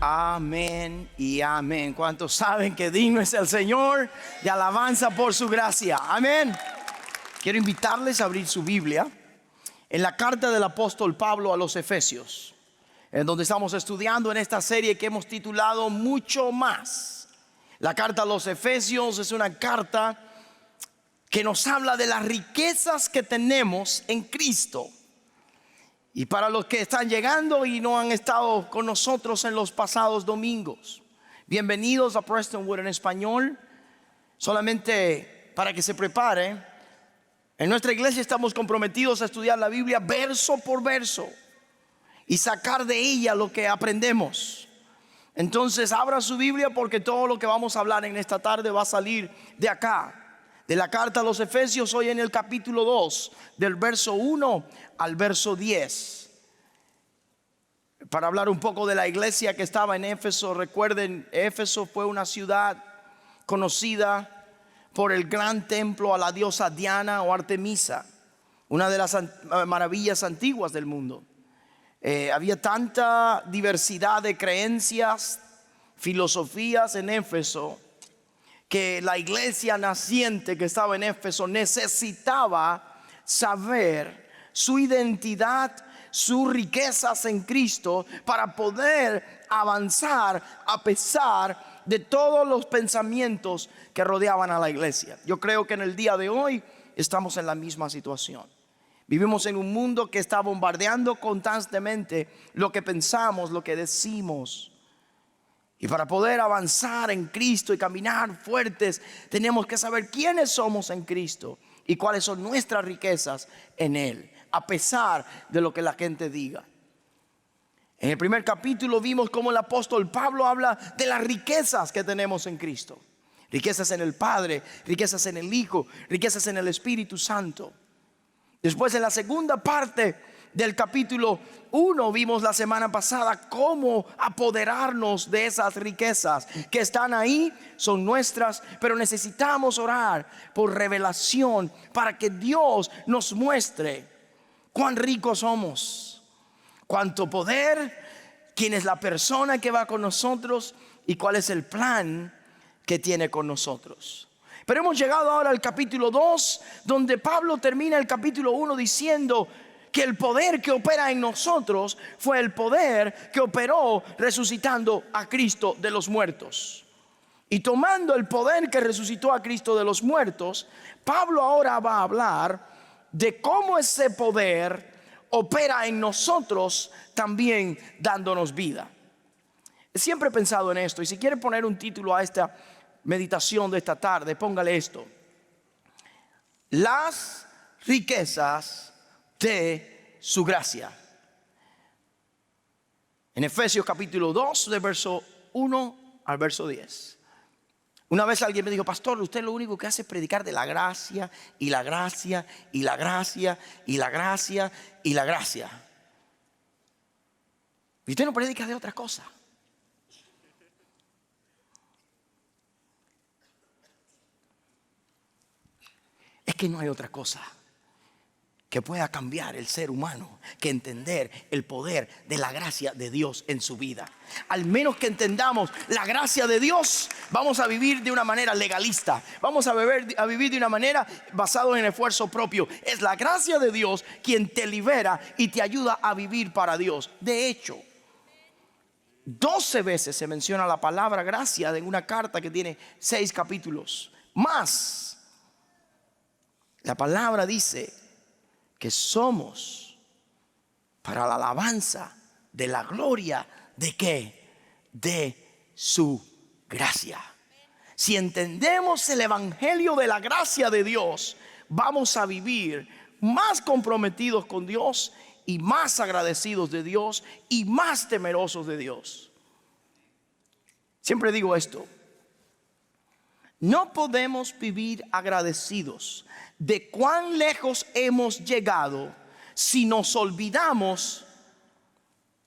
Amén y amén. ¿Cuántos saben que digno es el Señor de alabanza por su gracia? Amén. Quiero invitarles a abrir su Biblia en la carta del apóstol Pablo a los Efesios, en donde estamos estudiando en esta serie que hemos titulado Mucho Más. La carta a los Efesios es una carta que nos habla de las riquezas que tenemos en Cristo. Y para los que están llegando y no han estado con nosotros en los pasados domingos, bienvenidos a Prestonwood en español. Solamente para que se prepare, en nuestra iglesia estamos comprometidos a estudiar la Biblia verso por verso y sacar de ella lo que aprendemos. Entonces abra su Biblia, porque todo lo que vamos a hablar en esta tarde va a salir de acá, de la carta a los Efesios, hoy en el capítulo 2, del verso 1 al verso 10. Para hablar un poco de la iglesia que estaba en Éfeso. Recuerden, Éfeso fue una ciudad conocida por el gran templo a la diosa Diana o Artemisa, una de las maravillas antiguas del mundo. Había tanta diversidad de creencias, filosofías en Éfeso, que la iglesia naciente que estaba en Éfeso necesitaba saber su identidad, sus riquezas en Cristo, para poder avanzar a pesar de todos los pensamientos que rodeaban a la iglesia. Yo creo que en el día de hoy estamos en la misma situación. Vivimos en un mundo que está bombardeando constantemente lo que pensamos, lo que decimos. Y para poder avanzar en Cristo y caminar fuertes, tenemos que saber quiénes somos en Cristo y cuáles son nuestras riquezas en Él, a pesar de lo que la gente diga. En el primer capítulo vimos cómo el apóstol Pablo habla de las riquezas que tenemos en Cristo. Riquezas en el Padre, riquezas en el Hijo, riquezas en el Espíritu Santo. Después, en la segunda parte del capítulo 1, vimos la semana pasada cómo apoderarnos de esas riquezas que están ahí, son nuestras, pero necesitamos orar por revelación para que Dios nos muestre cuán ricos somos, cuánto poder, quién es la persona que va con nosotros y cuál es el plan que tiene con nosotros. Pero hemos llegado ahora al capítulo 2, donde Pablo termina el capítulo 1 diciendo que el poder que opera en nosotros fue el poder que operó resucitando a Cristo de los muertos. Y tomando el poder que resucitó a Cristo de los muertos, Pablo ahora va a hablar de cómo ese poder opera en nosotros, también dándonos vida. Siempre he pensado en esto, y si quiere poner un título a esta meditación de esta tarde, póngale esto: las riquezas de su gracia. En Efesios capítulo 2, del verso 1 al verso 10. Una vez alguien me dijo: pastor, usted lo único que hace es predicar de la gracia y la gracia y la gracia y la gracia y la gracia, y usted no predica de otra cosa. Es que no hay otra cosa que pueda cambiar el ser humano que entender el poder de la gracia de Dios en su vida. Al menos que entendamos la gracia de Dios, vamos a vivir de una manera legalista, vamos a vivir de una manera basada en el esfuerzo propio. Es la gracia de Dios quien te libera y te ayuda a vivir para Dios. De hecho, 12 veces se menciona la palabra gracia en una carta que tiene 6 capítulos. Más, la palabra dice que somos para la alabanza de la gloria de ¿qué? De su gracia. Si entendemos el evangelio de la gracia de Dios, vamos a vivir más comprometidos con Dios y más agradecidos de Dios y más temerosos de Dios. Siempre digo esto: no podemos vivir agradecidos de cuán lejos hemos llegado si nos olvidamos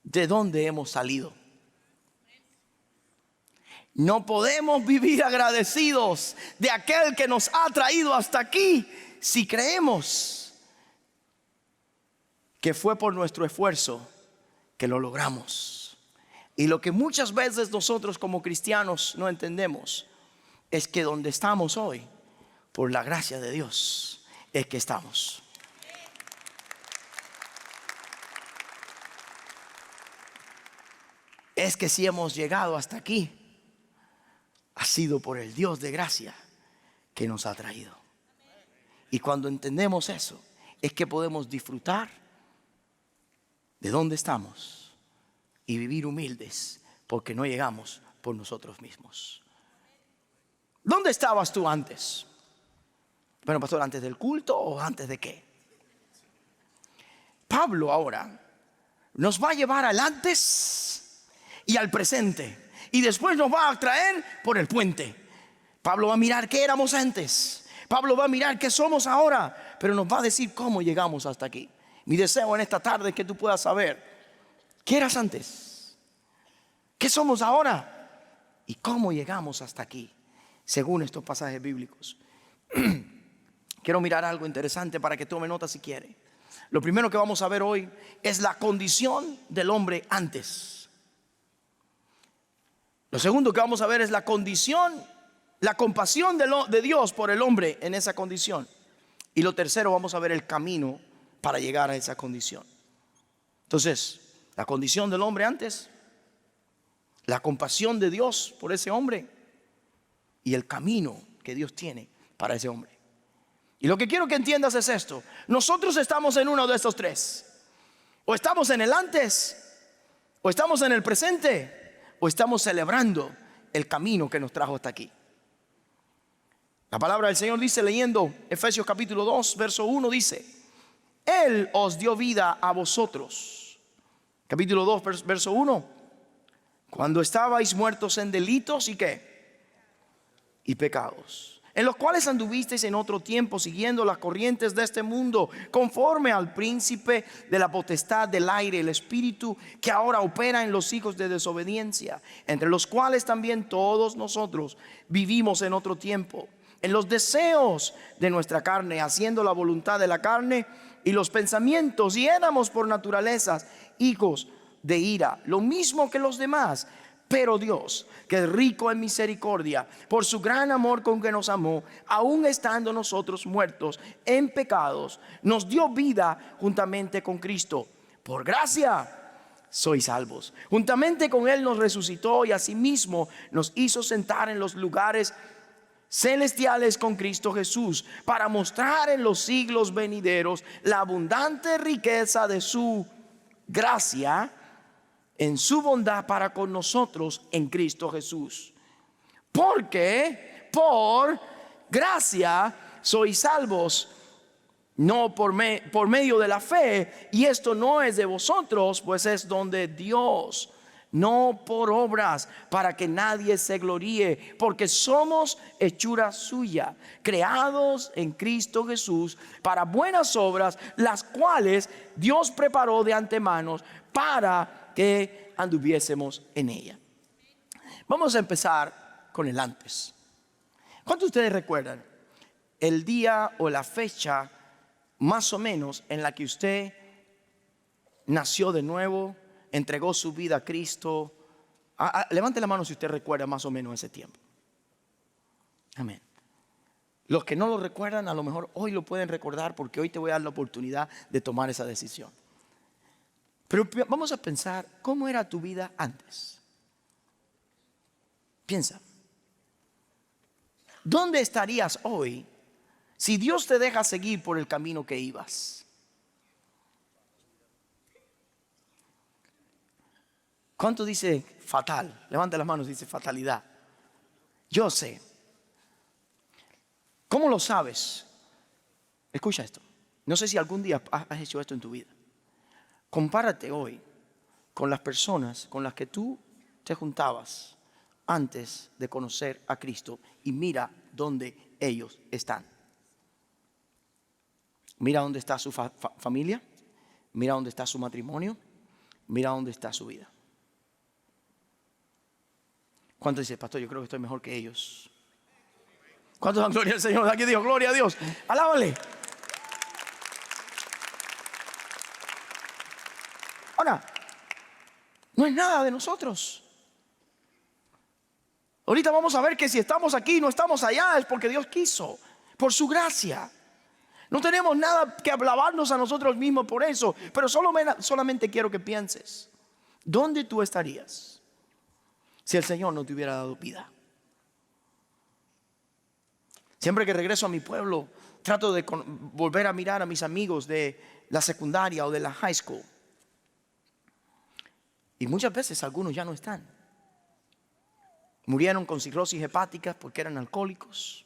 de dónde hemos salido. No podemos vivir agradecidos de aquel que nos ha traído hasta aquí si creemos que fue por nuestro esfuerzo que lo logramos. Y lo que muchas veces nosotros como cristianos no entendemos es que donde estamos hoy, por la gracia de Dios, es que estamos. Es que si hemos llegado hasta aquí, ha sido por el Dios de gracia que nos ha traído. Y cuando entendemos eso, es que podemos disfrutar de dónde estamos y vivir humildes, porque no llegamos por nosotros mismos. ¿Dónde estabas tú antes? Bueno, pastor, ¿antes del culto o antes de qué? Pablo ahora nos va a llevar al antes y al presente, y después nos va a traer por el puente. Pablo va a mirar qué éramos antes, Pablo va a mirar qué somos ahora, pero nos va a decir cómo llegamos hasta aquí. Mi deseo en esta tarde es que tú puedas saber qué eras antes, qué somos ahora y cómo llegamos hasta aquí, según estos pasajes bíblicos. Quiero mirar algo interesante para que tome nota si quiere. Lo primero que vamos a ver hoy es la condición del hombre antes. Lo segundo que vamos a ver es la condición, la compasión de Dios por el hombre en esa condición. Y lo tercero, vamos a ver el camino para llegar a esa condición. Entonces, la condición del hombre antes, la compasión de Dios por ese hombre y el camino que Dios tiene para ese hombre. Y lo que quiero que entiendas es esto: nosotros estamos en uno de estos tres. O estamos en el antes, o estamos en el presente, o estamos celebrando el camino que nos trajo hasta aquí. La palabra del Señor dice, leyendo Efesios capítulo 2 verso 1, dice: Él os dio vida a vosotros. Capítulo 2 verso 1: cuando estabais muertos en delitos y ¿qué? Y pecados, en los cuales anduvisteis en otro tiempo siguiendo las corrientes de este mundo, conforme al príncipe de la potestad del aire, el espíritu que ahora opera en los hijos de desobediencia, entre los cuales también todos nosotros vivimos en otro tiempo, en los deseos de nuestra carne, haciendo la voluntad de la carne y los pensamientos, y éramos por naturaleza hijos de ira, lo mismo que los demás. Pero Dios, que es rico en misericordia, por su gran amor con que nos amó, aun estando nosotros muertos en pecados, nos dio vida juntamente con Cristo. Por gracia sois salvos. Juntamente con Él nos resucitó y asimismo nos hizo sentar en los lugares celestiales con Cristo Jesús, para mostrar en los siglos venideros la abundante riqueza de su gracia en su bondad para con nosotros en Cristo Jesús. Porque por gracia sois salvos, no por medio de la fe, y esto no es de vosotros, pues es don de Dios, no por obras, para que nadie se gloríe, porque somos hechura suya, creados en Cristo Jesús para buenas obras, las cuales Dios preparó de antemano para que anduviésemos en ella. Vamos a empezar con el antes. ¿Cuántos de ustedes recuerdan el día o la fecha más o menos en la que usted nació de nuevo, entregó su vida a Cristo? Levante la mano si usted recuerda más o menos ese tiempo. Amén. Los que no lo recuerdan, a lo mejor hoy lo pueden recordar, porque hoy te voy a dar la oportunidad de tomar esa decisión. Pero vamos a pensar, ¿cómo era tu vida antes? Piensa, ¿dónde estarías hoy si Dios te deja seguir por el camino que ibas? ¿Cuánto dice fatal? Levanta las manos, dice fatalidad. Yo sé. ¿Cómo lo sabes? Escucha esto. No sé si algún día has hecho esto en tu vida. Compárate hoy con las personas con las que tú te juntabas antes de conocer a Cristo y mira dónde ellos están. Mira dónde está su familia, mira dónde está su matrimonio, mira dónde está su vida. ¿Cuántos dicen, pastor, yo creo que estoy mejor que ellos? ¿Cuántos dan gloria al Señor? Aquí digo, gloria a Dios. Alábale. Ahora, No es nada de nosotros. Ahorita vamos a ver que si estamos aquí y no estamos allá es porque Dios quiso, por su gracia. No tenemos nada que alabarnos a nosotros mismos por eso. Pero solamente quiero que pienses, ¿dónde tú estarías si el Señor no te hubiera dado vida? Siempre que regreso a mi pueblo, trato de volver a mirar a mis amigos de la secundaria o de la high school. Y muchas veces algunos ya no están. Murieron con cirrosis hepática porque eran alcohólicos.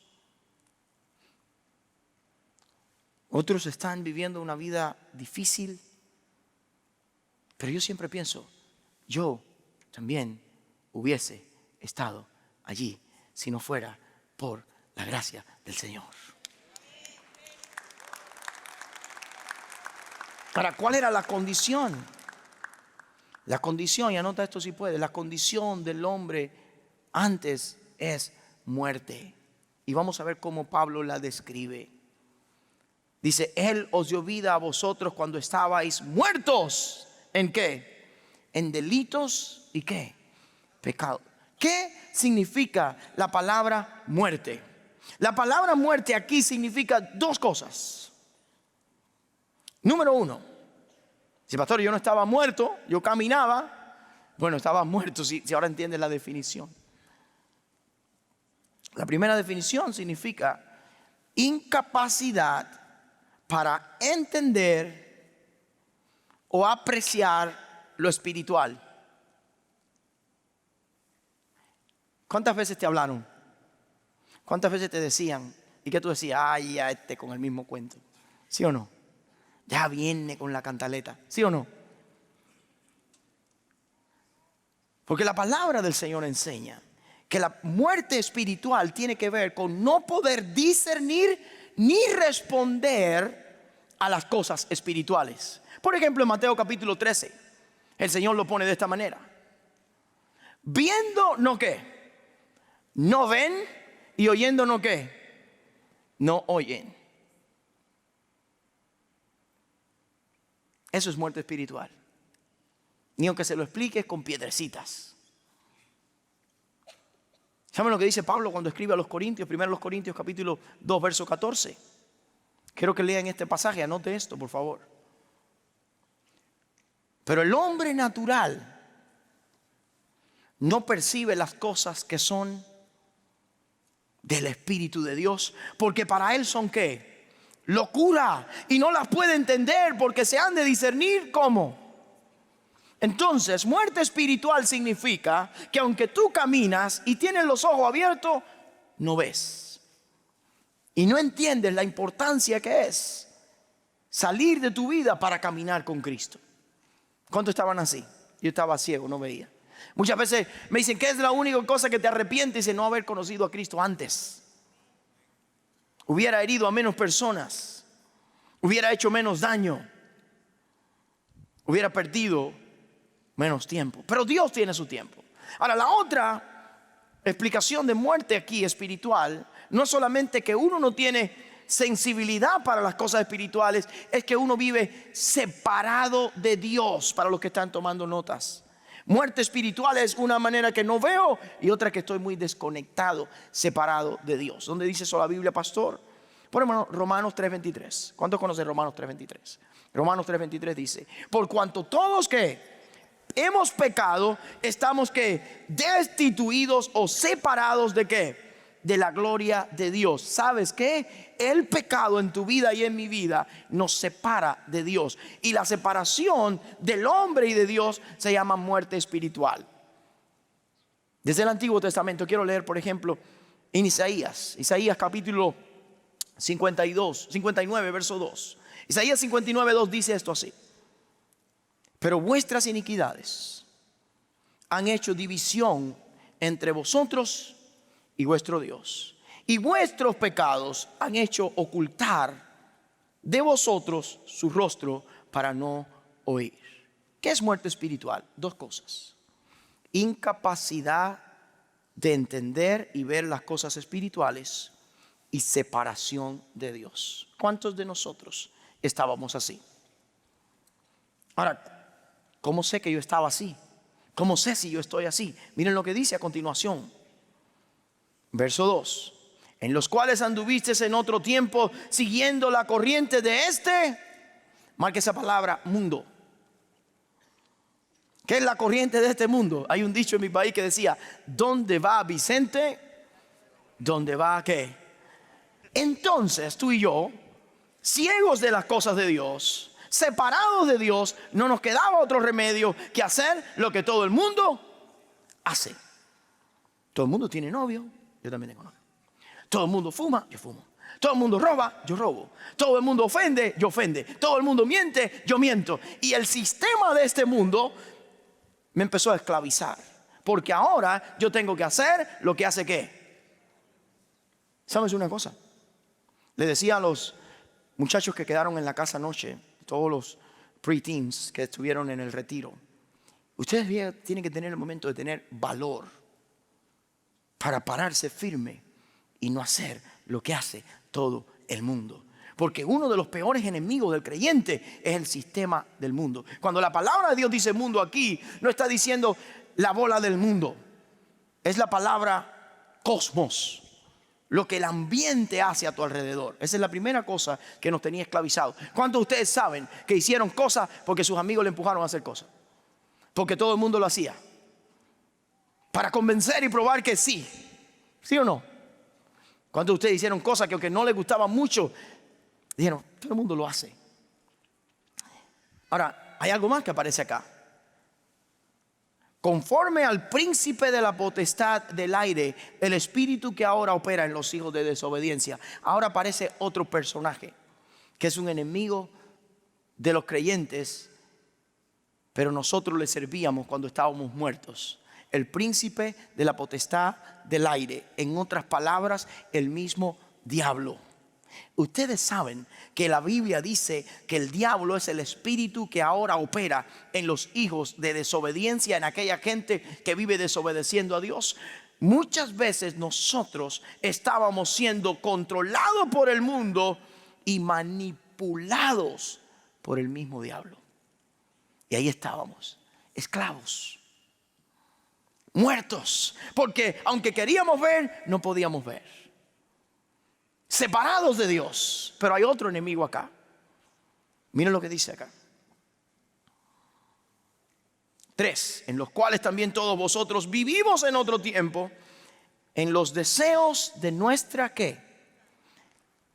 Otros están viviendo una vida difícil. Pero yo siempre pienso, yo también hubiese estado allí si no fuera por la gracia del Señor. Ahora, ¿cuál era la condición? La condición, y anota esto si puede, la condición del hombre antes es muerte. Y vamos a ver cómo Pablo la describe. Dice, Él os dio vida a vosotros cuando estabais muertos. ¿En qué? En delitos y ¿qué? Pecado. ¿Qué significa la palabra muerte? La palabra muerte aquí significa dos cosas. Número uno, si pastor yo no estaba muerto, yo caminaba. Bueno, estaba muerto si ahora entiendes la definición. La primera definición significa incapacidad para entender o apreciar lo espiritual. ¿Cuántas veces te hablaron? ¿Cuántas veces te decían? ¿Y qué tú decías? Ay, ya con el mismo cuento. ¿Sí o no? Ya viene con la cantaleta. ¿Sí o no? Porque la palabra del Señor enseña que la muerte espiritual tiene que ver con no poder discernir ni responder a las cosas espirituales. Por ejemplo, en Mateo capítulo 13, el Señor lo pone de esta manera. Viendo, ¿no qué? No ven, y oyendo, ¿no qué? No oyen. Eso es muerte espiritual. Ni aunque se lo expliques con piedrecitas. ¿Saben lo que dice Pablo cuando escribe a los Corintios? Primero los Corintios capítulo 2 verso 14. Quiero que lean este pasaje, anote esto por favor. Pero el hombre natural no percibe las cosas que son del Espíritu de Dios, porque para él son ¿qué? Locura, y no las puede entender porque se han de discernir ¿cómo? Entonces, muerte espiritual significa que aunque tú caminas y tienes los ojos abiertos, no ves. Y no entiendes la importancia que es salir de tu vida para caminar con Cristo. ¿Cuántos estaban así? Yo estaba ciego, no veía. Muchas veces me dicen, ¿qué es la única cosa que te arrepientes de no haber conocido a Cristo antes? Hubiera herido a menos personas, hubiera hecho menos daño, hubiera perdido menos tiempo. Pero Dios tiene su tiempo. Ahora, la otra explicación de muerte aquí espiritual no es solamente que uno no tiene sensibilidad para las cosas espirituales, es que uno vive separado de Dios. Para los que están tomando notas, muerte espiritual es una manera que no veo y otra que estoy muy desconectado, separado de Dios. ¿Dónde dice eso la Biblia, pastor? Ponemos Romanos 3:23. ¿Cuántos conocen Romanos 3:23? Romanos 3:23 dice, por cuanto todos que hemos pecado, estamos que destituidos o separados de qué? De la gloria de Dios. ¿Sabes qué? El pecado en tu vida y en mi vida nos separa de Dios. Y la separación del hombre y de Dios se llama muerte espiritual. Desde el Antiguo Testamento quiero leer, por ejemplo, en Isaías capítulo 59 verso 2. Isaías 59 2 dice esto así: pero vuestras iniquidades han hecho división entre vosotros y vuestro Dios, y vuestros pecados han hecho ocultar de vosotros su rostro para no oír. ¿Qué es muerte espiritual? Dos cosas: incapacidad de entender y ver las cosas espirituales, y separación de Dios. ¿Cuántos de nosotros estábamos así? Ahora, ¿cómo sé que yo estaba así? ¿Cómo sé si yo estoy así? Miren lo que dice a continuación. Verso 2. En los cuales anduvisteis en otro tiempo siguiendo la corriente de este. Marque esa palabra, mundo. ¿Qué es la corriente de este mundo? Hay un dicho en mi país que decía: ¿dónde va Vicente? ¿Dónde va qué? Entonces tú y yo, ciegos de las cosas de Dios, separados de Dios, no nos quedaba otro remedio que hacer lo que todo el mundo hace. Todo el mundo tiene novio, yo también tengo novio. Todo el mundo fuma, yo fumo. Todo el mundo roba, yo robo. Todo el mundo ofende, yo ofende. Todo el mundo miente, yo miento. Y el sistema de este mundo me empezó a esclavizar, porque ahora yo tengo que hacer lo que hace ¿qué? ¿Sabes una cosa? Le decía a los muchachos que quedaron en la casa anoche, todos los pre-teens que estuvieron en el retiro, ustedes tienen que tener el momento de tener valor para pararse firme y no hacer lo que hace todo el mundo. Porque uno de los peores enemigos del creyente es el sistema del mundo. Cuando la palabra de Dios dice mundo aquí, no está diciendo la bola del mundo. Es la palabra cosmos. Lo que el ambiente hace a tu alrededor. Esa es la primera cosa que nos tenía esclavizados. ¿Cuántos de ustedes saben que hicieron cosas porque sus amigos le empujaron a hacer cosas? Porque todo el mundo lo hacía. Para convencer y probar que sí. ¿Sí o no? ¿Cuántos de ustedes hicieron cosas que aunque no les gustaban mucho, dijeron, todo el mundo lo hace? Ahora, hay algo más que aparece acá. Conforme al príncipe de la potestad del aire, el espíritu que ahora opera en los hijos de desobediencia. Ahora aparece otro personaje que es un enemigo de los creyentes, pero nosotros le servíamos cuando estábamos muertos. El príncipe de la potestad del aire, en otras palabras, el mismo diablo. Ustedes saben que la Biblia dice que el diablo es el espíritu que ahora opera en los hijos de desobediencia, en aquella gente que vive desobedeciendo a Dios. Muchas veces nosotros estábamos siendo controlados por el mundo y manipulados por el mismo diablo. Y ahí estábamos, esclavos, muertos, porque aunque queríamos ver, no podíamos ver. Separados de Dios. Pero hay otro enemigo acá. Miren lo que dice acá. 3. En los cuales también todos vosotros vivimos en otro tiempo, en los deseos de nuestra ¿qué?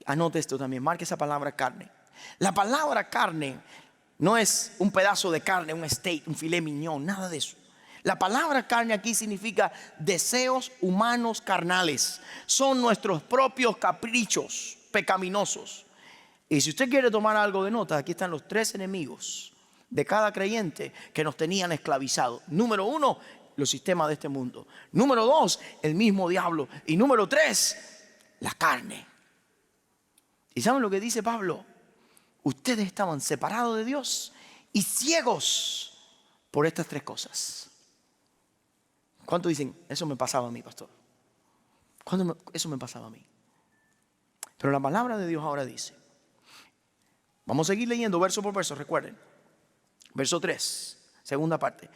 Anote esto también, marque esa palabra carne. La palabra carne no es un pedazo de carne, un steak, un filet mignon, nada de eso. La palabra carne aquí significa deseos humanos carnales. Son nuestros propios caprichos pecaminosos. Y si usted quiere tomar algo de nota, aquí están los 3 enemigos de cada creyente que nos tenían esclavizados. Número 1, los sistemas de este mundo. Número 2, el mismo diablo. Y número 3, la carne. ¿Y saben lo que dice Pablo? Ustedes estaban separados de Dios y ciegos por estas 3 cosas. ¿Cuántos dicen, eso me pasaba a mí, pastor? Eso me pasaba a mí. Pero la palabra de Dios ahora dice, vamos a seguir leyendo verso por verso, recuerden. Verso 3, segunda parte.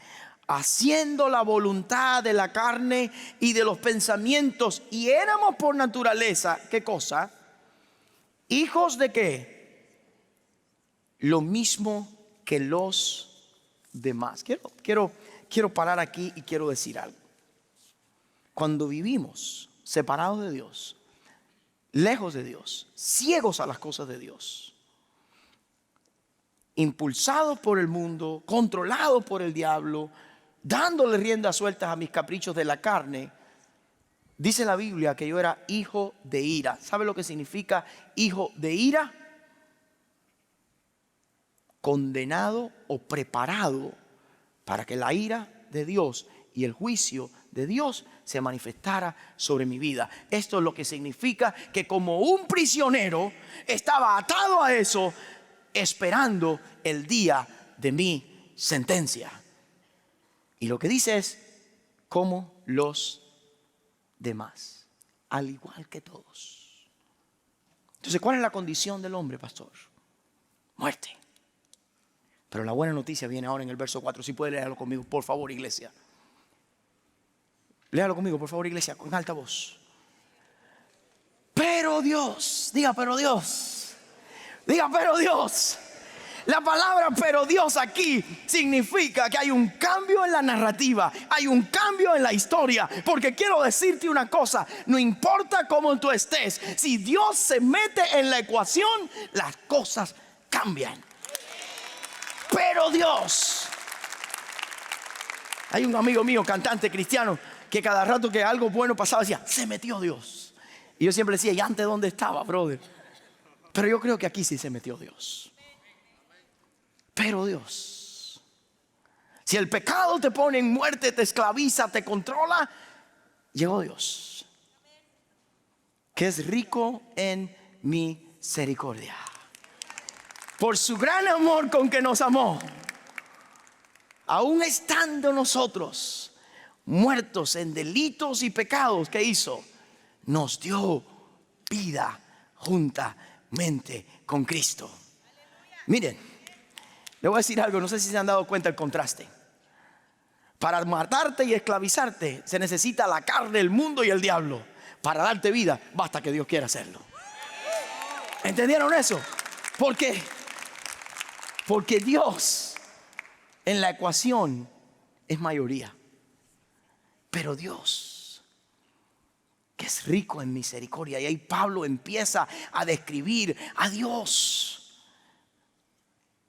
Haciendo la voluntad de la carne y de los pensamientos, y éramos por naturaleza, ¿qué cosa? Hijos de ¿qué? Lo mismo que los demás. Quiero parar aquí y quiero decir algo. Cuando vivimos separados de Dios, lejos de Dios, ciegos a las cosas de Dios, impulsados por el mundo, controlados por el diablo, dándole riendas sueltas a mis caprichos de la carne, dice la Biblia que yo era hijo de ira. ¿Sabe lo que significa hijo de ira? Condenado o preparado para que la ira de Dios y el juicio de Dios se manifestara sobre mi vida. Esto es lo que significa que como un prisionero estaba atado a eso, esperando el día de mi sentencia. Y lo que dice es, como los demás, al igual que todos. Entonces, ¿cuál es la condición del hombre, pastor? Muerte. Pero la buena noticia viene ahora en el verso 4. Si puede leerlo conmigo, por favor, iglesia. Léalo conmigo, por favor, iglesia, con alta voz. Pero Dios, diga, pero Dios, diga, pero Dios. La palabra pero Dios aquí significa que hay un cambio en la narrativa, hay un cambio en la historia. Porque quiero decirte una cosa, no importa cómo tú estés, si Dios se mete en la ecuación, las cosas cambian. Pero Dios. Hay un amigo mío, cantante cristiano, que cada rato que algo bueno pasaba decía, se metió Dios. Y yo siempre decía, ¿y antes dónde estaba, brother? Pero yo creo que aquí sí se metió Dios. Pero Dios, si el pecado te pone en muerte, te esclaviza, te controla, llegó Dios, que es rico en misericordia. Por su gran amor con que nos amó, aún estando nosotros muertos en delitos y pecados, ¿qué hizo? Nos dio vida juntamente con Cristo. Miren, le voy a decir algo, no sé si se han dado cuenta el contraste. Para matarte y esclavizarte se necesita la carne, el mundo y el diablo. Para darte vida basta que Dios quiera hacerlo. ¿Entendieron eso? Porque Dios en la ecuación es mayoría. Pero Dios, que es rico en misericordia, y ahí Pablo empieza a describir a Dios.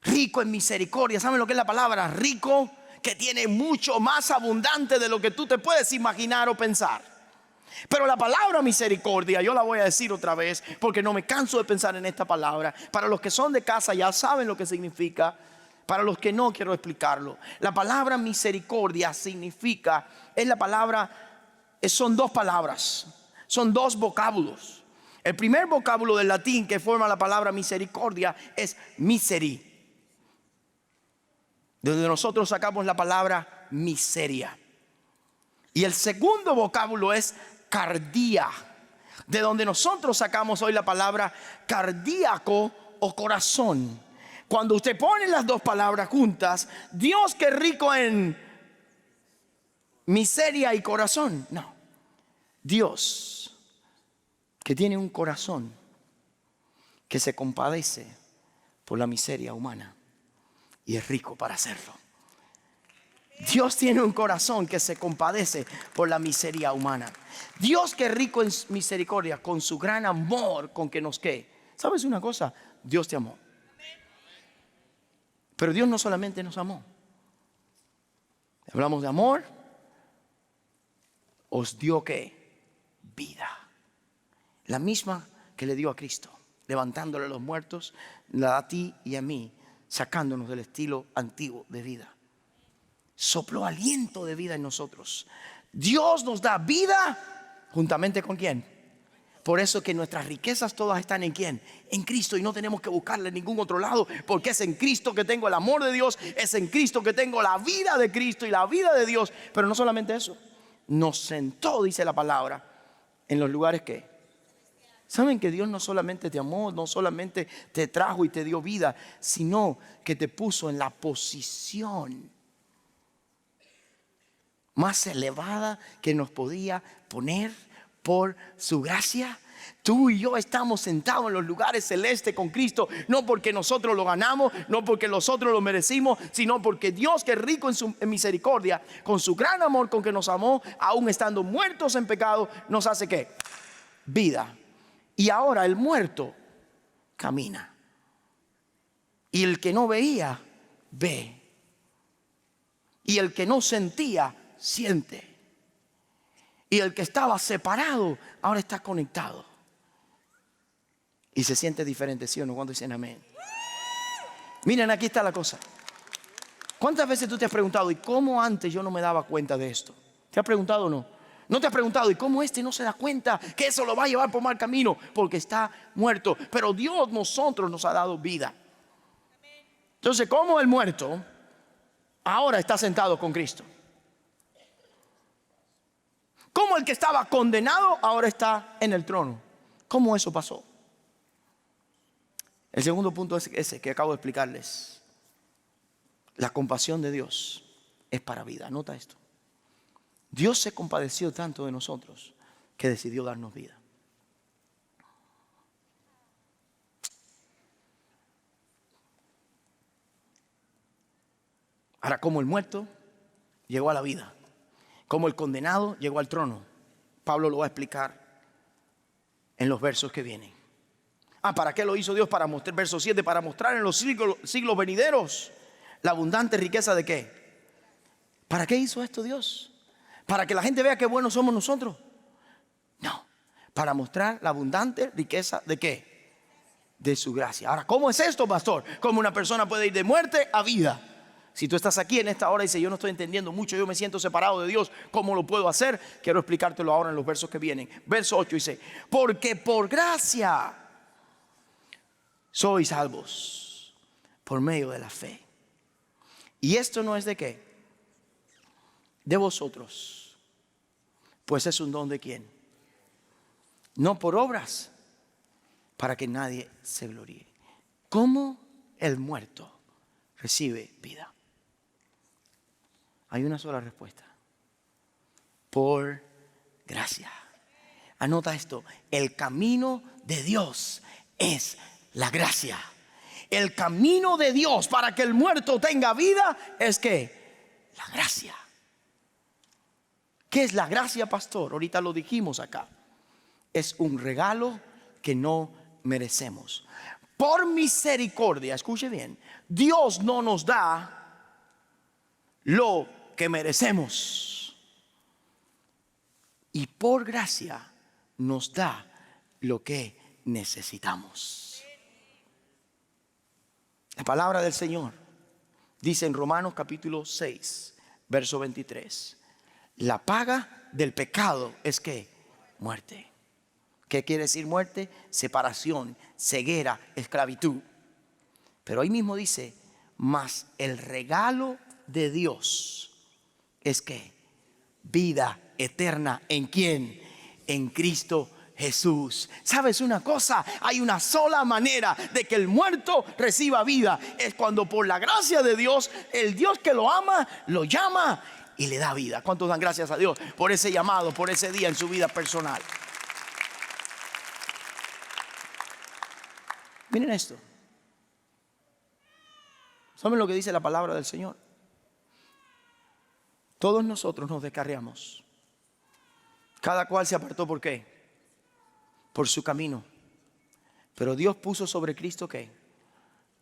Rico en misericordia. ¿Saben lo que es la palabra rico? Que tiene mucho más abundante de lo que tú te puedes imaginar o pensar. Pero la palabra misericordia, yo la voy a decir otra vez porque no me canso de pensar en esta palabra. Para los que son de casa ya saben lo que significa. Para los que no, quiero explicarlo. La palabra misericordia significa, es la palabra, son dos palabras, son dos vocábulos. El primer vocábulo del latín que forma la palabra misericordia es miseri. De donde nosotros sacamos la palabra miseria. Y el segundo vocábulo es cardia, de donde nosotros sacamos hoy la palabra cardíaco o corazón. Cuando usted pone las dos palabras juntas, Dios que es rico en miseria y corazón. No, Dios que tiene un corazón que se compadece por la miseria humana. Y es rico para hacerlo. Dios tiene un corazón que se compadece por la miseria humana. Dios que es rico en misericordia, con su gran amor con que nos ¿qué? ¿Sabes una cosa? Dios te amó. Pero Dios no solamente nos amó. Hablamos de amor. Os dio ¿qué? Vida. La misma que le dio a Cristo, levantándole a los muertos, la da a ti y a mí, sacándonos del estilo antiguo de vida. Sopló aliento de vida en nosotros. Dios nos da vida juntamente con ¿quién? Por eso que nuestras riquezas todas están en ¿quién? En Cristo, y no tenemos que buscarle en ningún otro lado, porque es en Cristo que tengo el amor de Dios, es en Cristo que tengo la vida de Cristo y la vida de Dios. Pero no solamente eso, nos sentó, dice la palabra, en los lugares que ¿saben que Dios no solamente te amó, no solamente te trajo y te dio vida, sino que te puso en la posición más elevada que nos podía poner por su gracia? Tú y yo estamos sentados en los lugares celestes con Cristo, no porque nosotros lo ganamos, no porque nosotros lo merecimos, sino porque Dios, que es rico en misericordia, con su gran amor con que nos amó, aún estando muertos en pecado, nos hace ¿qué? Vida. Y ahora el muerto camina. Y el que no veía, ve. Y el que no sentía, siente. Y el que estaba separado, ahora está conectado. Y se siente diferente, ¿sí o no? Cuando dicen amén. Miren, aquí está la cosa. ¿Cuántas veces tú te has preguntado, ¿y cómo antes yo no me daba cuenta de esto? ¿Te has preguntado o no? ¿No te has preguntado, ¿y cómo este no se da cuenta que eso lo va a llevar por mal camino? Porque está muerto. Pero Dios nosotros nos ha dado vida. Entonces, ¿cómo el muerto ahora está sentado con Cristo? ¿Cómo el que estaba condenado ahora está en el trono? ¿Cómo eso pasó? El segundo punto es ese que acabo de explicarles. La compasión de Dios es para vida. Nota esto. Dios se compadeció tanto de nosotros que decidió darnos vida. Ahora, como el muerto llegó a la vida, como el condenado llegó al trono, Pablo lo va a explicar en los versos que vienen. ¿Para qué lo hizo Dios? Para mostrar, verso 7, para mostrar en los siglos venideros la abundante riqueza de ¿qué? ¿Para qué hizo esto Dios? ¿Para que la gente vea qué buenos somos nosotros? No, para mostrar la abundante riqueza de ¿qué? De su gracia. Ahora, ¿cómo es esto, pastor? ¿Cómo una persona puede ir de muerte a vida? Si tú estás aquí en esta hora y dices, yo no estoy entendiendo mucho, yo me siento separado de Dios, ¿cómo lo puedo hacer? Quiero explicártelo ahora en los versos que vienen. Verso 8 dice, porque por gracia sois salvos por medio de la fe. Y esto no es de ¿qué? De vosotros, pues es un don de ¿quién? No por obras, para que nadie se gloríe. ¿Cómo el muerto recibe vida? Hay una sola respuesta: por gracia. Anota esto: el camino de Dios es la gracia. El camino de Dios para que el muerto tenga vida es ¿qué? La gracia. ¿Qué es la gracia, pastor? Ahorita lo dijimos acá. Es un regalo que no merecemos. Por misericordia, escuche bien, Dios no nos da lo que merecemos. Y por gracia nos da lo que necesitamos. La palabra del Señor dice en Romanos capítulo 6, verso 23. La paga del pecado es ¿qué? Muerte. ¿Qué quiere decir muerte? Separación, ceguera, esclavitud. Pero ahí mismo dice, mas el regalo de Dios es ¿qué? Vida eterna. ¿En quién? En Cristo Jesús. ¿Sabes una cosa? Hay una sola manera de que el muerto reciba vida. Es cuando por la gracia de Dios, el Dios que lo ama, lo llama y le da vida. ¿Cuántos dan gracias a Dios por ese llamado, por ese día en su vida personal? Miren esto. ¿Saben lo que dice la palabra del Señor? Todos nosotros nos descarriamos. Cada cual se apartó ¿por qué? Por su camino. Pero Dios puso sobre Cristo ¿qué?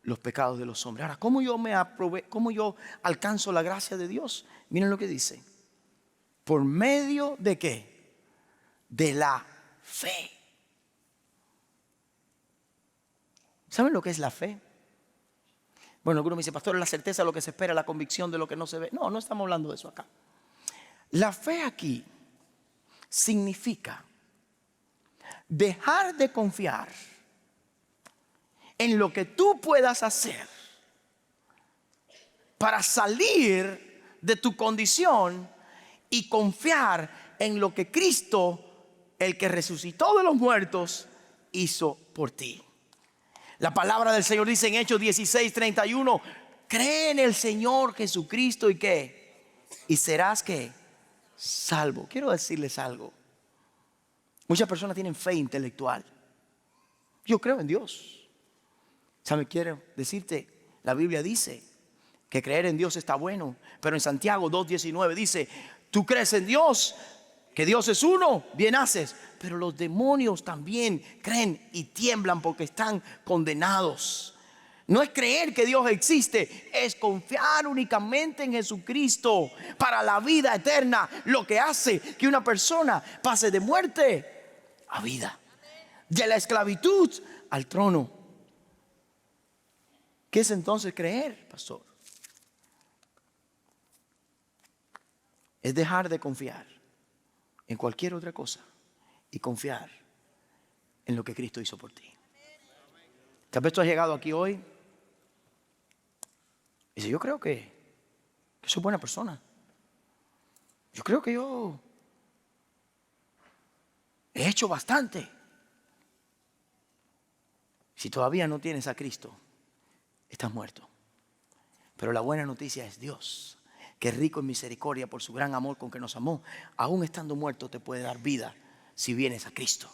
Los pecados de los hombres. Ahora, ¿cómo yo alcanzo la gracia de Dios? Miren lo que dice. ¿Por medio de qué? De la fe. ¿Saben lo que es la fe? Bueno, alguno me dice, pastor, es la certeza de lo que se espera, la convicción de lo que no se ve. No, no estamos hablando de eso acá. La fe aquí significa dejar de confiar en lo que tú puedas hacer para salir de tu condición y confiar en lo que Cristo, el que resucitó de los muertos, hizo por ti. La palabra del Señor dice en Hechos 16:31, cree en el Señor Jesucristo y ¿qué? Y serás ¿qué? Salvo. Quiero decirles algo. Muchas personas tienen fe intelectual. Yo creo en Dios. ¿Sabe? Quiero decirte, la Biblia dice que creer en Dios está bueno, pero en Santiago 2:19 dice, tú crees en Dios, que Dios es uno, bien haces. Pero los demonios también creen y tiemblan porque están condenados. No es creer que Dios existe, es confiar únicamente en Jesucristo para la vida eterna, lo que hace que una persona pase de muerte a vida, de la esclavitud al trono. ¿Qué es entonces creer, pastor? Es dejar de confiar en cualquier otra cosa y confiar en lo que Cristo hizo por ti. Tal vez tú has llegado aquí hoy y dices, yo creo que soy buena persona. Yo creo que yo he hecho bastante. Si todavía no tienes a Cristo, estás muerto. Pero la buena noticia es Dios, que es rico en misericordia por su gran amor con que nos amó, aún estando muerto te puede dar vida si vienes a Cristo.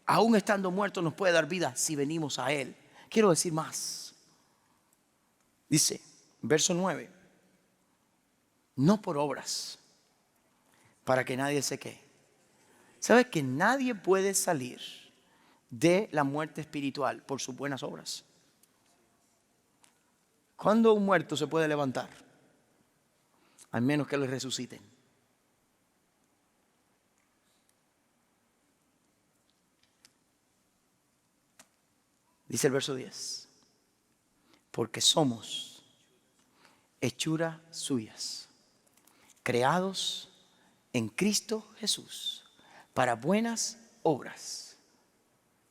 Aún estando muerto nos puede dar vida si venimos a Él. Quiero decir más. Dice, verso 9, no por obras, para que nadie se quede. ¿Sabes que nadie puede salir de la muerte espiritual por sus buenas obras? ¿Cuándo un muerto se puede levantar? Al menos que lo resuciten. Dice el verso 10. Porque somos hechuras suyas, creados en Cristo Jesús para buenas obras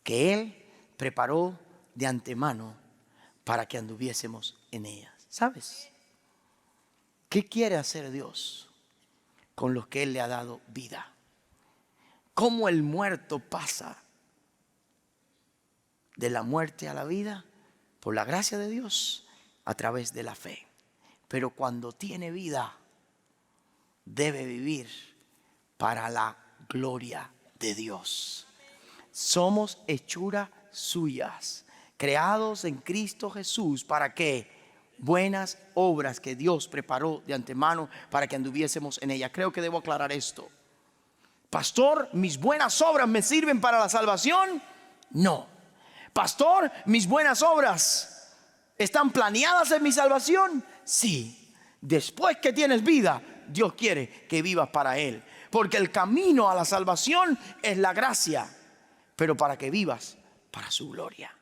que Él preparó de antemano para que anduviésemos en ellas. ¿Sabes? ¿Qué quiere hacer Dios con los que Él le ha dado vida? ¿Cómo el muerto pasa de la muerte a la vida? Por la gracia de Dios, a través de la fe. Pero cuando tiene vida, debe vivir para la gloria de Dios. Somos hechuras suyas, creados en Cristo Jesús. ¿Para qué? Buenas obras que Dios preparó de antemano para que anduviésemos en ellas. Creo que debo aclarar esto. Pastor, ¿mis buenas obras me sirven para la salvación? No. Pastor, ¿mis buenas obras están planeadas en mi salvación? Sí. Después que tienes vida, Dios quiere que vivas para Él. Porque el camino a la salvación es la gracia, pero para que vivas para su gloria.